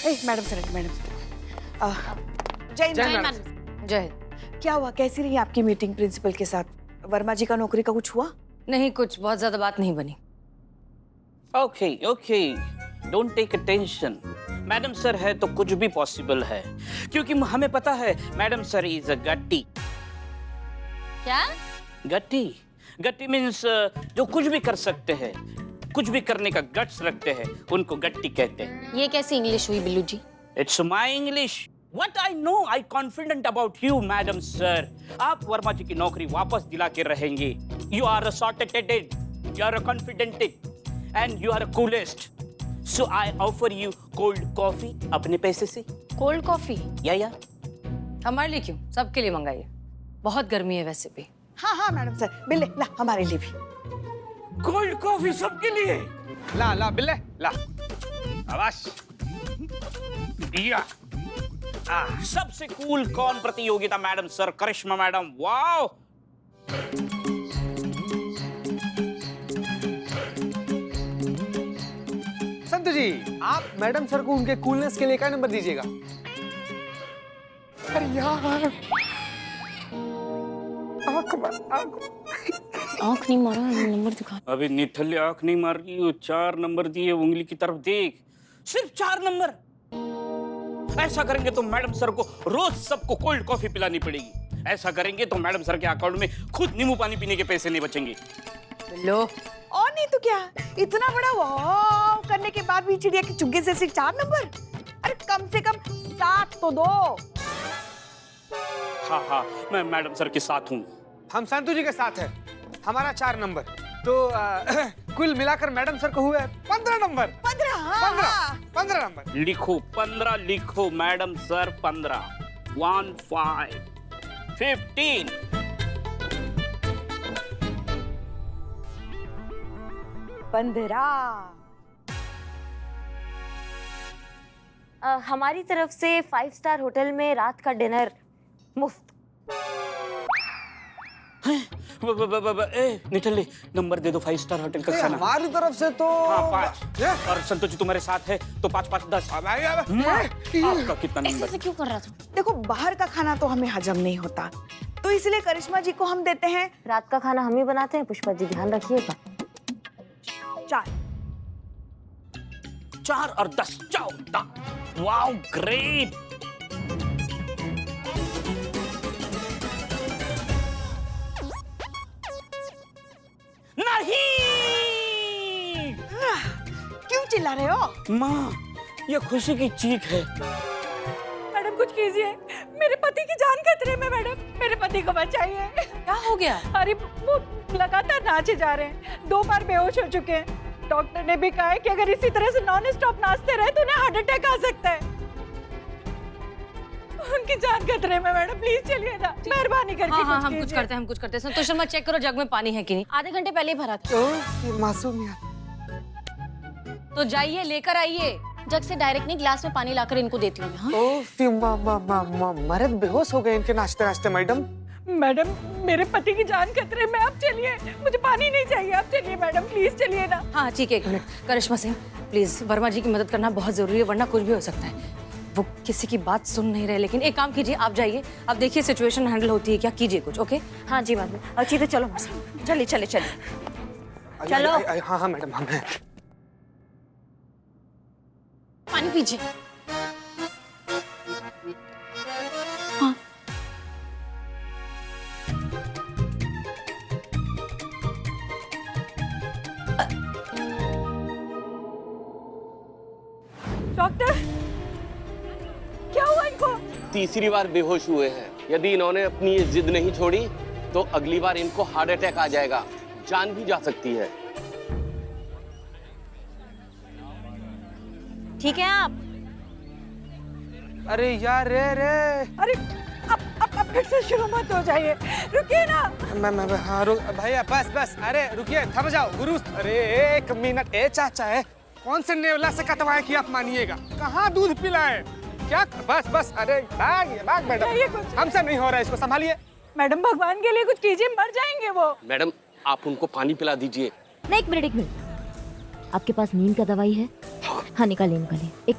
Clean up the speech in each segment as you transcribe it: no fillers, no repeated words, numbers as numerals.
Madam sir, जय madam. जय। क्या हुआ, कैसी रही आपकी मीटिंग प्रिंसिपल के साथ? वर्मा जी का नौकरी का कुछ हुआ? नहीं, कुछ बहुत ज्यादा बात नहीं बनी। Okay, don't take tension. Madam sir है तो कुछ भी पॉसिबल है, क्योंकि हमें पता है मैडम सर इज अ गट्टी। क्या? गट्टी मीन्स जो कुछ भी कर सकते हैं, कुछ भी करने का गट्स रखते हैं, उनको गट्टी कहते हैं। ये कैसी इंग्लिश हुई Billu ji? It's my English. What I know, I confident about you, madam sir. आप वर्मा जी की नौकरी वापस दिला के रहेंगे। You are a sorted, you are a confident, and you are a coolest. So I offer you cold coffee अपने पैसे से। Cold coffee? या हमारे लिए क्यों? सबके लिए मंगाइए, बहुत गर्मी है वैसे भी। हाँ मैडम सर, बिल्ले ला, हमारे लिए भी कोल्ड कॉफी सबके लिए। ला बिल्ले ला। आवाज दिया। सबसे कूल कौन प्रतियोगिता मैडम सर? करिश्मा मैडम। वाओ। संतु जी, आप मैडम सर को उनके कूलनेस के लिए क्या नंबर दीजिएगा? अरे यार, आँख नहीं मारा, नंबर दिखा। अभी निठल्ले आंख नहीं मार रही हो, 4 नंबर दिए, उंगली की तरफ देख, सिर्फ 4 नंबर। ऐसा करेंगे तो मैडम सर को रोज सबको कोल्ड कॉफी पिलानी पड़ेगी। ऐसा करेंगे तो मैडम सर के अकाउंट में खुद नींबू पानी पीने के पैसे नहीं बचेंगे। लो, और नहीं तो क्या, इतना बड़ा वाव करने के बाद भी चिड़िया के चुग्गे से सिर्फ 4 नंबर? अरे कम से कम 7 तो दो। हाँ, मैं मैडम सर के साथ हूँ। हम संतु जी के साथ है, हमारा 4 नंबर। तो कुल मिलाकर मैडम सर को हुए 15 नंबर। 15 नंबर। लिखो 15, लिखो मैडम सर 15, 1 5 15। 15। हमारी तरफ से 5 स्टार होटल में रात का डिनर मुफ्त। निठल्ले नंबर दे दो 5 स्टार होटल का खाना। हमारी तरफ से तो हाँ 5। और संतोष जी तुम्हारे साथ है तो 5 5 10। आपका कितना नंबर? ऐसे क्यों कर रहा था? देखो, बाहर का खाना तो हमें हजम नहीं होता, तो इसलिए करिश्मा जी को हम देते हैं रात का खाना हम ही बनाते हैं। पुष्पा जी ध्यान रखिएगा। 4। 4 और 10 14। Wow great. नहीं, क्यों चिल्ला रहे हो? माँ, ये खुशी की चीख है। मैडम कुछ कीजिए, मेरे पति की जान खतरे में। मैडम, मेरे पति को बचाइए। क्या हो गया? अरे वो लगातार नाचे जा रहे हैं, 2 बार बेहोश हो चुके हैं। डॉक्टर ने भी कहा है कि अगर इसी तरह से नॉन स्टॉप नाचते रहे तो उन्हें हार्ट अटैक आ सकता है। उनकी जान खतरे में। मैडम प्लीज चलिए ना, मेहरबानी करके। हाँ, हम कुछ करते हैं। संतोष शर्मा, चेक करो जग में पानी है कि नहीं। आधे घंटे पहले ही भरा था। मासूमियत। तो जाइए लेकर आइए। जग से डायरेक्ट नहीं, ग्लास में पानी लाकर इनको देती हूँ। हाँ? मर्द बेहोश हो गए इनके नाचते नाचते। मैडम, मेरे पति की जान खतरे में। आप चलिए, मुझे पानी नहीं चाहिए। आप चलिए मैडम, प्लीज चलिए ना। हाँ ठीक है, 1 मिनट। करिश्मा सिंह, प्लीज वर्मा जी की मदद करना बहुत जरूरी है, वरना कुछ भी हो सकता है। वो किसी की बात सुन नहीं रहे। लेकिन एक काम कीजिए, आप जाइए, अब देखिए सिचुएशन हैंडल होती है क्या, कीजिए कुछ। ओके? हाँ जी मैडम। अच्छी तो चलो, चलिए। चलो। हाँ मैडम, हम हैं। पानी पीजिए। हाँ। डॉक्टर, क्या हुआ इनको? तीसरी बार बेहोश हुए हैं। यदि इन्होंने अपनी ये जिद नहीं छोड़ी तो अगली बार इनको हार्ट अटैक आ जाएगा, जान भी जा सकती है। ठीक है आप? अरे यार रे। अरे अब फिर से शुरू मत हो जाइए, रुकिए ना। मैं हाँ भैया, बस। अरे रुकिए, थम जाओ गुरु। अरे 1 मिनट। चाचा है, कौन से नेवला से कटवाए कि आप मानिएगा? कहाँ दूध पिलाए क्या? बस। अरे भाग मैडम, हमसे नहीं हो रहा है, इसको संभालिए। मैडम भगवान के लिए कुछ कीजिए, मर जाएंगे वो। मैडम, आप उनको पानी पिला दीजिए। नहीं, एक मिनट। आपके पास नींद का दवाई है? हाँ निकालिए।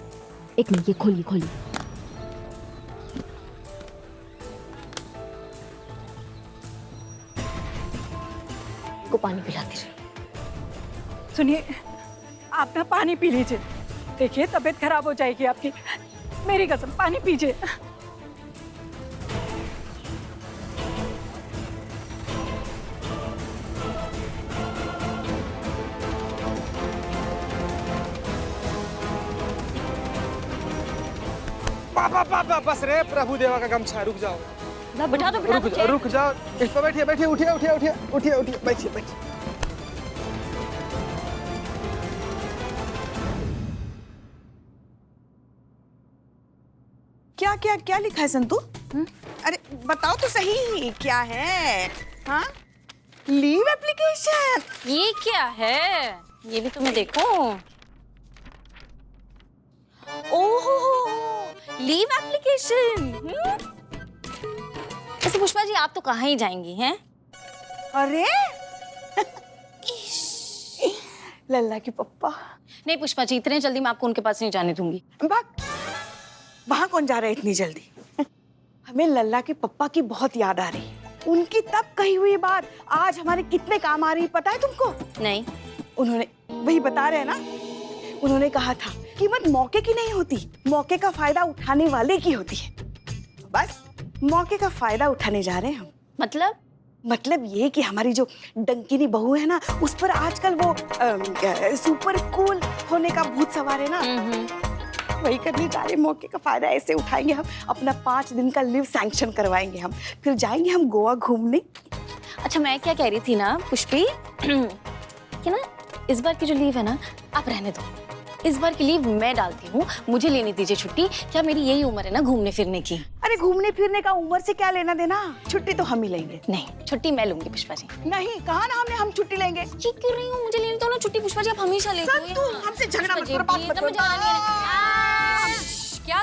एक मिनट, ये खोलिए खोलिए। को पानी पिलाती रही। सुनिए, आप ना पानी पी लीजिए। देखिए तबीयत खराब हो जाएगी आपकी, मेरी कसम, पानी पीजिए। पापा पापा बस रे, प्रभु देवा का गमछा, रुक जाओ। बिठा दो, बिठा दो। रुक जाओ, इस पर बैठिए बैठिए, उठिए उठिए उठिए उठिए उठिए, बैठिए बैठिए। क्या क्या क्या लिखा है संतू? अरे बताओ तो सही, क्या है? हाँ, लीव एप्लीकेशन। ये क्या है? ये भी तुम्हें देखो। ओहो, लीव एप्लीकेशन। वैसे पुष्पा जी, आप तो कहाँ ही जाएंगी हैं? अरे लल्ला की पप्पा। नहीं पुष्पा जी, इतने जल्दी मैं आपको उनके पास नहीं जाने दूंगी। वहां कौन जा रहा है इतनी जल्दी? हमें लल्ला के पप्पा की बहुत याद आ रही है। उनकी तब कही हुई बात आज हमारे कितने काम आ रही है, पता है तुमको? नहीं। उन्होंने, वही बता रहे हैं ना, उन्होंने कहा था कीमत मौके की नहीं होती, मौके का फायदा उठाने वाले की होती है। बस मौके का फायदा उठाने जा रहे हैं हम। मतलब ये कि हमारी जो डंकिनी बहू है ना, उस पर आजकल वो सुपर कूल होने का भूत सवार है ना, वही करने जा रहे। मौके का फायदा ऐसे उठाएंगे हम, अपना 5 दिन का लीव सैंक्शन करवाएंगे हम, फिर जाएंगे हम गोवा घूमने। अच्छा, मैं क्या कह रही थी ना पुष्पी कि ना इस बार की जो लीव है ना, आप रहने दो। इस बार की लीव मैं डालती हूँ, मुझे लेनी दीजिए छुट्टी। क्या मेरी यही उम्र है ना घूमने फिरने की? अरे घूमने फिरने का उम्र से क्या लेना देना, छुट्टी तो हम ही लेंगे। नहीं, छुट्टी मैं लूंगी पुष्पा जी। नहीं, कहा ना हमने, हम छुट्टी लेंगे। जी क्यों रही हूँ, मुझे लेनी तो ना छुट्टी पुष्पा जी, आप हमेशा लेते हो। संतू, हमसे झगड़ा मत करो, बात मत करो।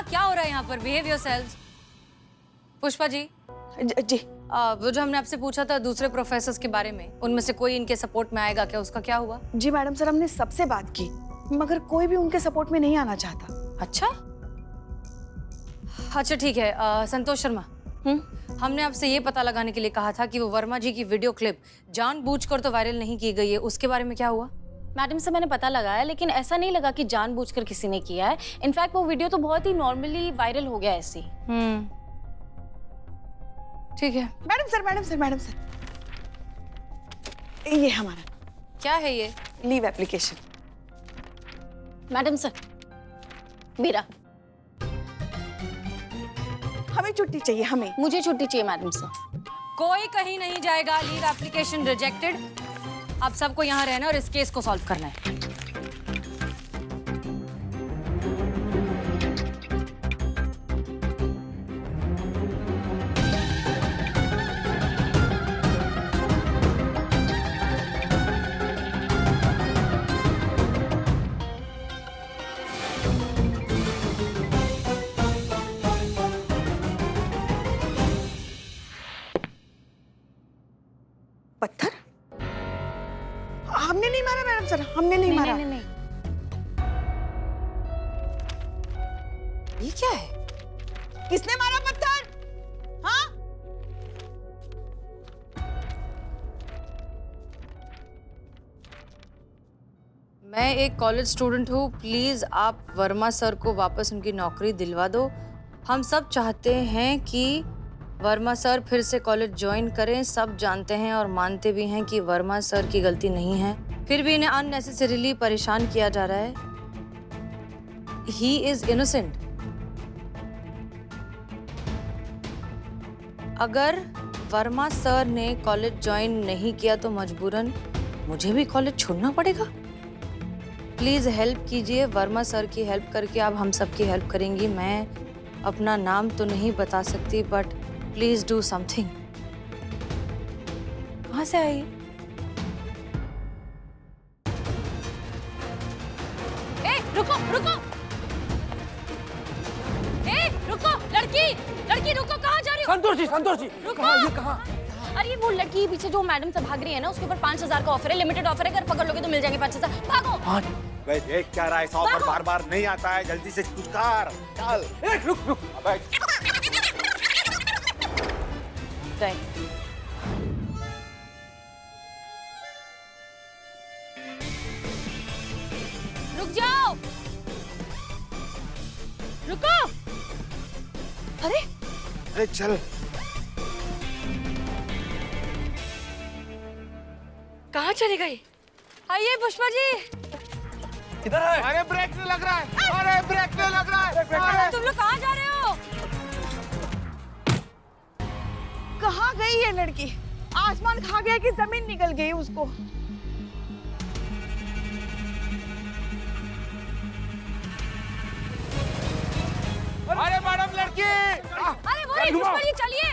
क्या हो रहा है यहाँ पर? Behave yourselves. पुष्पा जी, जी वो जो हमने आपसे पूछा था दूसरे प्रोफेसर्स के बारे में, उनमें से कोई इनके सपोर्ट में आएगा क्या? उसका क्या हुआ? जी मैडम सर, हमने सबसे बात की, मगर कोई भी उनके सपोर्ट में नहीं आना चाहता। अच्छा ठीक है। संतोष शर्मा, हमने आपसे ये पता लगाने के लिए कहा था कि वो वर्मा जी की वीडियो क्लिप जानबूझकर तो वायरल नहीं की गई है, उसके बारे में क्या हुआ? मैडम से मैंने पता लगाया, लेकिन ऐसा नहीं लगा कि जानबूझकर किसी ने किया है। इनफैक्ट वो वीडियो तो बहुत ही नॉर्मली वायरल हो गया ऐसे। ठीक है। मैडम सर, ये हमारा क्या है ये? Leave application. मैडम सर, मेरा, हमें छुट्टी चाहिए, हमें। मुझे छुट्टी चाहिए मैडम सर। कोई कहीं नहीं जाएगा, लीव एप्लीकेशन रिजेक्टेड। अब सबको यहाँ रहना और इस केस को सॉल्व करना है। पत्थर? हमने नहीं मारा मैडम सर, हमने नहीं मारा। नहीं। ये क्या है? किसने मारा पत्थर? हाँ? मैं एक कॉलेज स्टूडेंट हूँ, प्लीज आप वर्मा सर को वापस उनकी नौकरी दिलवा दो। हम सब चाहते हैं कि वर्मा सर फिर से कॉलेज ज्वाइन करें। सब जानते हैं और मानते भी हैं कि वर्मा सर की गलती नहीं है, फिर भी इन्हें अननेसेसरीली परेशान किया जा रहा है। He is innocent. अगर वर्मा सर ने कॉलेज ज्वाइन नहीं किया तो मजबूरन मुझे भी कॉलेज छोड़ना पड़ेगा। प्लीज हेल्प कीजिए, वर्मा सर की हेल्प करके आप हम सब की हेल्प करेंगी। मैं अपना नाम तो नहीं बता सकती, बट प्लीज डू समथिंग। कहाँ से आई? रुको रुको, रुको, लड़की रुको, कहाँ जा रही हो? संतोष जी रुको। कहाँ, ये कहाँ? अरे वो लड़की के पीछे जो मैडम से भाग रही है ना, उसके ऊपर 5,000 का ऑफर है, लिमिटेड ऑफर है, अगर पकड़ लोगे तो मिल जाएंगे 5,000। भागो। भाई देख क्या रहा है, ऐसा ऑफर बार बार नहीं आता है, जल्दी से कुछ कर। चल रुक रुक। अबे रुक जाओ, रुको। अरे अरे चल। कहाँ चली गई? आइए पुष्पा जी। किधर है? अरे ब्रेक नहीं लग रहा है, अरे ब्रेक नहीं लग रहा है। अरे तुम लोग कहाँ जा रहे हो? कहाँ गई ये लड़की? आसमान खा गया कि जमीन निकल गई उसको? अरे मैडम लड़की। अरे वो रही पुष्पा जी, चलिए।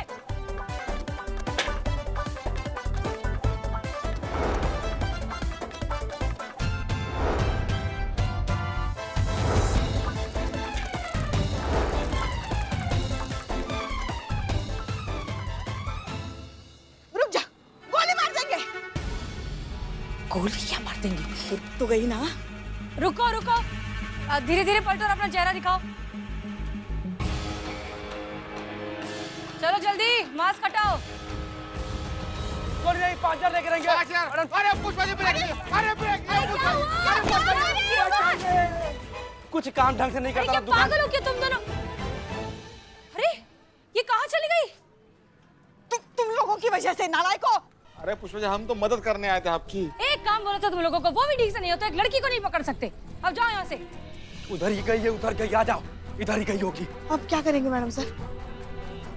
रुक जा, गोली मार देंगे। गोली क्या मार देंगे? तो गई ना। रुको रुको, धीरे धीरे पलटो और अपना चेहरा दिखाओ। चलो जल्दी, मास्क हटाओ। कौन नहीं 5,000 लेके रहेंगे? अरे पुष्पा जी ब्रेक नहीं, अरे ब्रेक नहीं। कुछ काम ढंग से नहीं अरे करता क्या पागल हो क्या तुम दोनों? अरे ये कहाँ चली गई? तुम लोगों की वजह से, नालायकों। अरे पुष्पा जी हम तो मदद करने आए थे आपकी। एक काम बोला था तुम लोगों को, वो भी ठीक से नहीं होता, एक लड़की को नहीं पकड़ सकते। अब जाओ यहाँ से। उधर ही गई है, उधर गई, आ जाओ। इधर ही गई होगी। अब क्या करेंगे मैडम सर?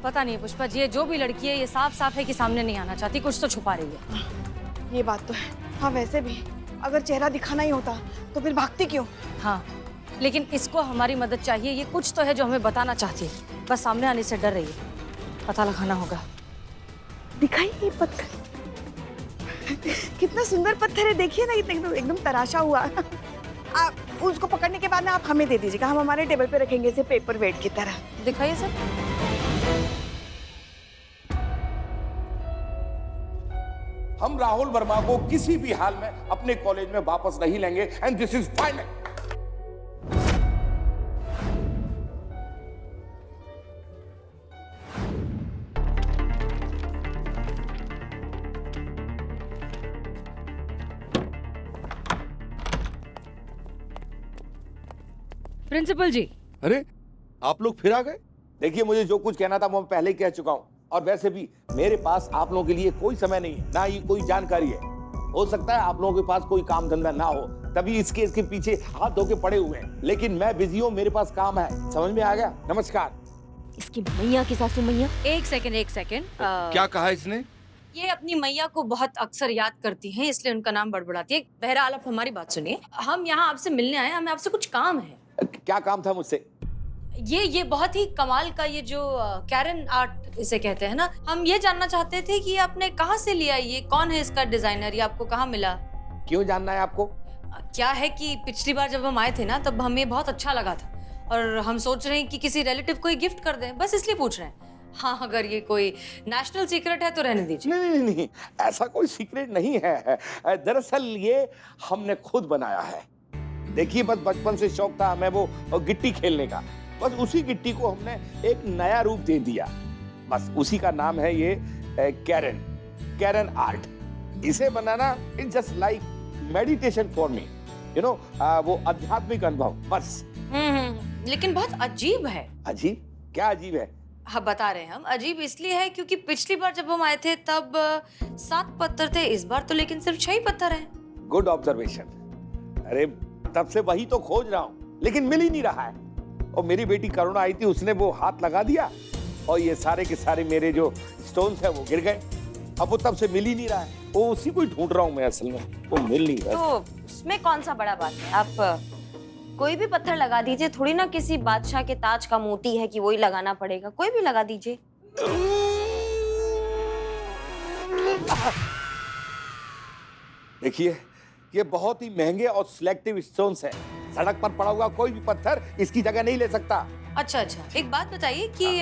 पता नहीं पुष्पा जी, ये जो भी लड़की है ये साफ साफ है कि सामने नहीं आना चाहती, कुछ तो छुपा रही है। ये बात तो है। हाँ वैसे भी अगर चेहरा दिखाना ही होता तो फिर भागती क्यों? हाँ, लेकिन इसको हमारी मदद चाहिए, ये कुछ तो है जो हमें बताना चाहती है, बस सामने आने से डर रही है। पता लगाना होगा। दिखाई ये पत्थर कितना सुंदर पत्थर है, देखिए ना, एकदम तराशा हुआ। आप उसको पकड़ने के बाद ना आप हमें दे दीजिएगा, हम हमारे टेबल पे रखेंगे इसे पेपर वेट की तरह। दिखाइए सर। हम राहुल वर्मा को किसी भी हाल में अपने कॉलेज में वापस नहीं लेंगे and this is final. Principal ji. अरे आप लोग फिर आ गए। देखिए मुझे जो कुछ कहना था वो मैं पहले ही कह चुका हूँ, और वैसे भी मेरे पास आप लोगों के लिए कोई समय नहीं है, ना ही कोई जानकारी है। हो सकता है आप लोगों के पास कोई काम धंधा ना हो, तभी इस केस के पीछे हाथ धो के पड़े हुए हैं, लेकिन मैं बिजी हूँ, मेरे पास काम है। समझ में आ गया? नमस्कार। इसकी मैया की सासू मैया। एक सेकंड। क्या कहा इसने? ये अपनी मैया को बहुत अक्सर याद करती हैं, इसलिए उनका नाम बड़बड़ाती है। बहरहाल आप हमारी बात सुनिए, हम यहाँ आपसे मिलने आए, हमें आपसे कुछ काम है। क्या काम था मुझसे? ये बहुत ही कमाल का, ये जो कैरन आर्ट इसे कहते हैं ना, हम ये जानना चाहते थे कि आपने कहाँ से लिया, ये कौन है इसका डिजाइनर, ये आपको कहाँ मिला? क्यों जानना है आपको? क्या है कि पिछली बार जब हम आए थे ना, तब हमें बहुत अच्छा लगा था, और हम सोच रहे हैं कि किसी रिलेटिव को ही गिफ्ट कर दें, बस इसलिए पूछ रहे हैं। हाँ, अगर ये कोई नेशनल सीक्रेट है तो रहने दीजिए। नहीं, ऐसा कोई सीक्रेट नहीं है। दरअसल ये हमने खुद बनाया है। देखिए बस बचपन से शौक था हमें वो गिट्टी खेलने का, बस उसी गिट्टी को हमने एक नया रूप दे दिया, बस उसी का नाम है ये कैरन आर्ट। इसे बनाना it's just like meditation for me, you know, वो आध्यात्मिक अनुभव बस। लेकिन बहुत अजीब है। अजीब? क्या अजीब है? हाँ बता रहे हैं हम, अजीब इसलिए है क्योंकि पिछली बार जब हम आए थे तब 7 पत्थर थे, इस बार तो लेकिन सिर्फ 6 ही पत्थर हैं। Good observation. अरे तब से वही तो खोज रहा हूँ, लेकिन मिल ही नहीं रहा है। और मेरी बेटी करुणा आई थी, उसने वो हाथ लगा दिया और ये सारे के सारे मेरे जो स्टोन्स है वो गिर गए। अब वो तब से मिल ही नहीं रहा है, वो उसी को ही ढूंढ रहा हूँ मैं, असल में वो मिल नहीं रहा। तो उसमें कौन सा बड़ा बात है, आप कोई भी पत्थर लगा दीजिए, थोड़ी ना किसी बादशाह के ताज का मोती है कि वही लगाना पड़ेगा, कोई भी लगा दीजिए। देखिए ये बहुत ही महंगे और सिलेक्टिव स्टोन्स हैं, सड़क पर पड़ा हुआ कोई भी पत्थर इसकी जगह नहीं ले सकता। अच्छा, एक बात बताइए कि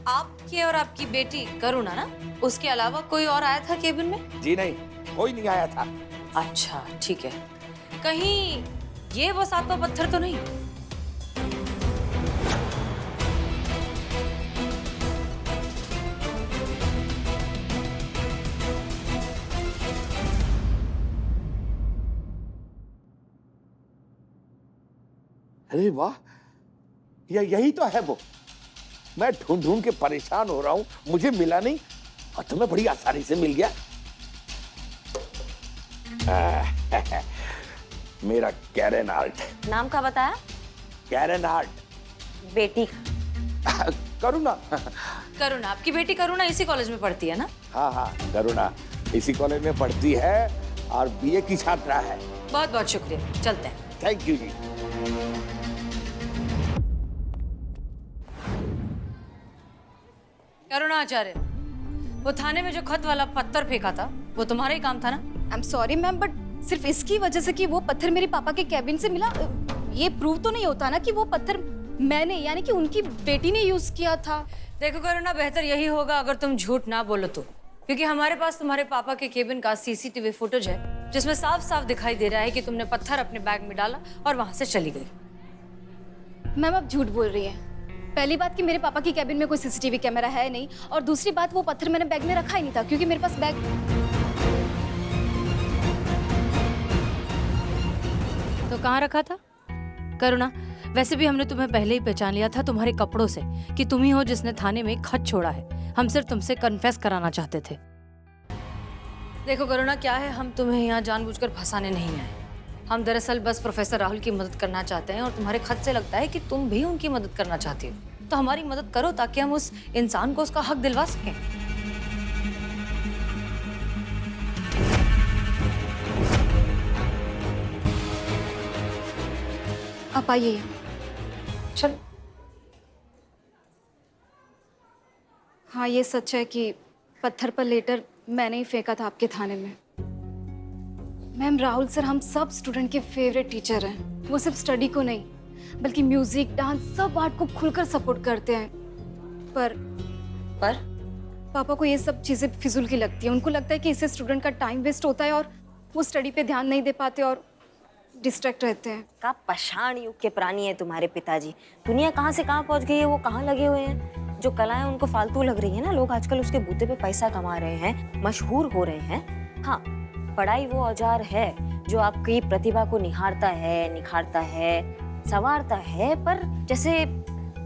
आपकी और आपकी बेटी करुणा ना, उसके अलावा कोई और आया था केबिन में? जी नहीं, कोई नहीं आया था। अच्छा ठीक है, कहीं ये वो 7वां पत्थर तो नहीं? अरे वाह, यही तो है वो। मैं ढूंढ ढूंढ के परेशान हो रहा हूँ, मुझे मिला नहीं और तुम्हें बड़ी आसानी से मिल गया। मेरा कैरन आर्ट। नाम का बताया? Karen Art. बेटी करुणा। करुणा, आपकी बेटी करुणा इसी कॉलेज में पढ़ती है ना? हाँ हाँ, करुणा इसी कॉलेज में पढ़ती है और बीए की छात्रा है। बहुत बहुत शुक्रिया, चलते हैं। थैंक यू जी। करुणा आचार्य, वो थाने में जो खत वाला पत्थर फेंका था वो तुम्हारा ही काम था ना? I am sorry ma'am, but सिर्फ इसकी वजह से कि वो पत्थर मेरे पापा के कैबिन से मिला, ये प्रूव तो नहीं होता ना कि वो पत्थर मैंने यानी कि उनकी बेटी ने यूज किया था। देखो करुणा, बेहतर यही होगा अगर तुम झूठ ना बोलो तो, क्योंकि हमारे पास तुम्हारे पापा के केबिन का सीसीटीवी फुटेज है जिसमें साफ साफ दिखाई दे रहा है कि तुमने पत्थर अपने बैग में डाला और वहां से चली गई। मैम आप झूठ बोल रही हैं। पहली बात कि मेरे पापा की कैबिन में कोई सीसीटीवी कैमरा है नहीं, और दूसरी बात वो पत्थर मैंने बैग में रखा ही नहीं था क्योंकि मेरे पास बैग। तो कहाँ रखा था? करुणा, वैसे भी हमने तुम्हें पहले ही पहचान लिया था तुम्हारे कपड़ों से कि तुम ही हो जिसने थाने में खत छोड़ा है। हम सिर्फ तुमसे कन्फेस कराना चाहते थे। देखो करुणा, क्या है, हम तुम्हें यहाँ जानबूझकर फंसाने नहीं आए। हम दरअसल बस प्रोफेसर राहुल की मदद करना चाहते हैं और तुम्हारे खत से लगता है कि तुम भी उनकी मदद करना चाहती हो, तो हमारी मदद करो ताकि हम उस इंसान को उसका हक दिलवा सकें। आप आइए। चल। हाँ ये सच है कि पत्थर पर लेटर मैंने ही फेंका था आपके थाने में। मैम राहुल सर हम सब स्टूडेंट के फेवरेट टीचर हैं। वो सिर्फ स्टडी को नहीं बल्कि म्यूजिक, डांस, सब आर्ट को खुलकर सपोर्ट करते हैं। पर पापा को ये सब चीजें फिजूल की लगती है। उनको लगता है कि इससे स्टूडेंट का टाइम वेस्ट होता है और वो स्टडी पे ध्यान नहीं दे पाते और डिस्ट्रैक्ट रहते हैं। का पाषाण युग के प्राणी है तुम्हारे पिताजी। दुनिया कहाँ से कहाँ पहुँच गई है, वो कहाँ लगे हुए हैं। जो कलाएं उनको फालतू लग रही है ना, लोग आजकल उसके बूते पे पैसा कमा रहे हैं, मशहूर हो रहे हैं। हाँ, पढ़ाई वो औजार है जो आपकी प्रतिभा को निखारता है, संवारता है, पर जैसे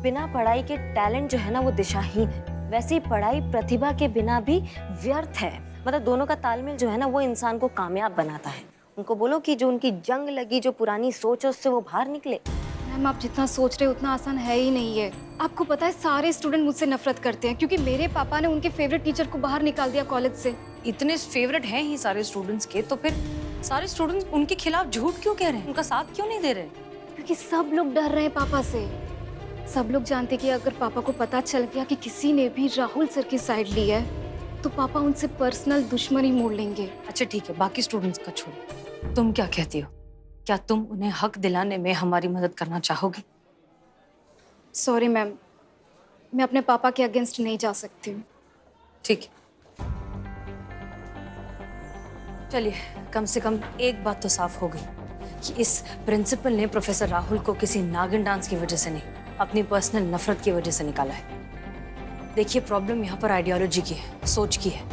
बिना पढ़ाई के टैलेंट जो है ना वो दिशाहीन है, वैसे ही पढ़ाई प्रतिभा के बिना भी व्यर्थ है। मतलब दोनों का तालमेल जो है ना वो इंसान को कामयाब बनाता है। उनको बोलो कि जो उनकी जंग लगी, जो पुरानी सोच है उससे वो बाहर निकले। मैम आप जितना सोच रहे हो उतना आसान है ही नहीं है। आपको पता है सारे स्टूडेंट मुझसे नफरत करते हैं क्योंकि मेरे पापा ने उनके फेवरेट टीचर को बाहर निकाल दिया कॉलेज से। इतने फेवरेट हैं ही सारे स्टूडेंट्स के, तो फिर सारे स्टूडेंट्स उनके खिलाफ झूठ क्यों कह रहे हैं, उनका साथ क्यों नहीं दे रहे? क्योंकि सब लोग डर रहे हैं पापा से। सब लोग जानते कि अगर पापा को पता चल गया कि किसी ने भी राहुल सर की साइड ली है तो पापा उनसे पर्सनल दुश्मनी मोड़ लेंगे। अच्छा ठीक है, बाकी स्टूडेंट्स का छोड़ो, तुम क्या कहती हो? क्या तुम उन्हें हक दिलाने में हमारी मदद करना चाहोगी? सॉरी मैम, मैं अपने पापा के अगेंस्ट नहीं जा सकती हूँ। ठीक है, चलिए, कम से कम एक बात तो साफ हो गई कि इस प्रिंसिपल ने प्रोफेसर राहुल को किसी नागिन डांस की वजह से नहीं, अपनी पर्सनल नफरत की वजह से निकाला है। देखिए, प्रॉब्लम यहाँ पर आइडियोलॉजी की है, सोच की है।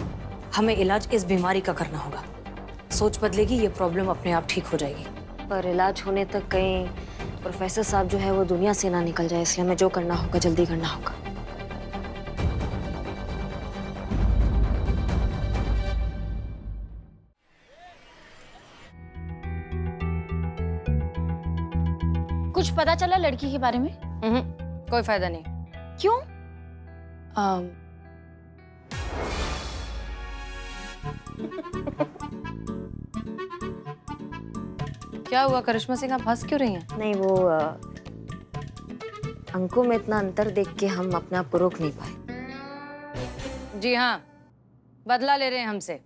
हमें इलाज इस बीमारी का करना होगा। सोच बदलेगी, ये प्रॉब्लम अपने आप ठीक हो जाएगी। पर इलाज होने तक कहीं प्रोफेसर साहब जो है वो दुनिया से ना निकल जाए, इसलिए हमें जो करना होगा जल्दी करना होगा। कुछ पता चला लड़की के बारे में? कोई फायदा नहीं। क्यों? क्या हुआ करिश्मा सिंह, आप हंस क्यों रही हैं? नहीं, वो अंकों में इतना अंतर देख के हम अपने आप को रोक नहीं पाए। जी हाँ, बदला ले रहे हैं हमसे।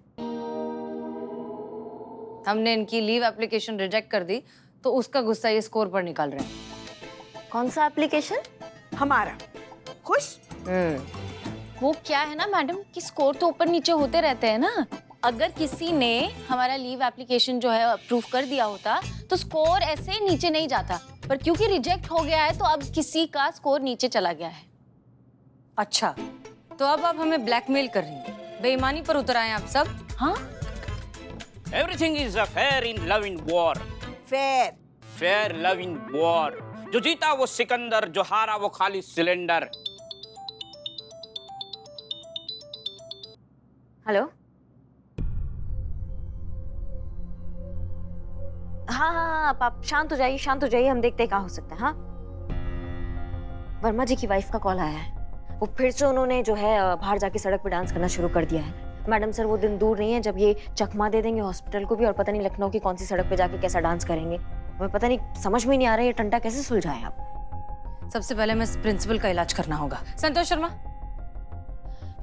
हमने इनकी लीव एप्लीकेशन रिजेक्ट कर दी तो उसका गुस्सा ये स्कोर पर निकाल रहे हैं। कौन सा एप्लीकेशन? हमारा खुश। वो क्या है ना मैडम कि स्कोर तो ऊपर नीचे होते रहते हैं ना। अगर किसी ने हमारा लीव एप्लीकेशन जो है अप्रूव कर दिया होता तो स्कोर ऐसे नीचे नहीं जाता, पर क्योंकि रिजेक्ट हो गया है तो अब किसी का स्कोर नीचे चला गया है। अच्छा, तो अब आप हमें ब्लैकमेल कर रही हैं, बेईमानी पर उतर आए आप सब। हाँ, everything is a fair in love in war. Fair. Fair love in war. जो जीता वो सिकंदर, जो हारा वो खाली सिलेंडर। हेलो। हाँ हाँ हाँ, आप शांत हो जाइए, शांत हो जाइए, हम देखते हैं क्या हो सकता है। हाँ, वर्मा जी की वाइफ का कॉल आया है। वो फिर से उन्होंने जो है बाहर जाके सड़क पे डांस करना शुरू कर दिया है। मैडम सर, वो दिन दूर नहीं है जब ये चकमा दे देंगे हॉस्पिटल को भी, और पता नहीं लखनऊ की कौन सी सड़क पे जाके कैसा डांस करेंगे। हमें पता नहीं, समझ में नहीं आ रहा है ये टंटा कैसे सुलझाएं आप। सबसे पहले मैं प्रिंसिपल का इलाज करना होगा। संतोष शर्मा।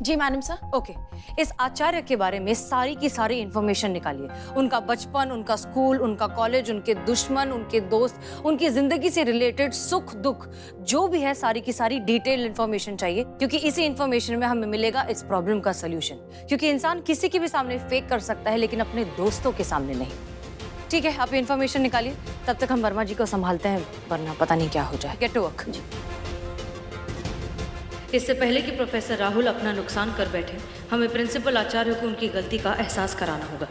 जी मैडम सर। ओके, इस आचार्य के बारे में सारी की सारी इंफॉर्मेशन निकालिए। उनका बचपन, उनका स्कूल, उनका कॉलेज, उनके दुश्मन, उनके दोस्त, उनकी जिंदगी से रिलेटेड सुख दुख जो भी है, सारी की सारी डिटेल इंफॉर्मेशन चाहिए, क्योंकि इसी इंफॉर्मेशन में हमें मिलेगा इस प्रॉब्लम का सोल्यूशन। क्योंकि इंसान किसी के भी सामने फेक कर सकता है लेकिन अपने दोस्तों के सामने नहीं। ठीक है, आप इंफॉर्मेशन निकालिए, तब तक हम वर्मा जी को संभालते हैं, वरना पता नहीं क्या हो जाए। Get to work. इससे पहले कि प्रोफेसर राहुल अपना नुकसान कर बैठे, हमें प्रिंसिपल आचार्य को उनकी गलती का एहसास कराना होगा।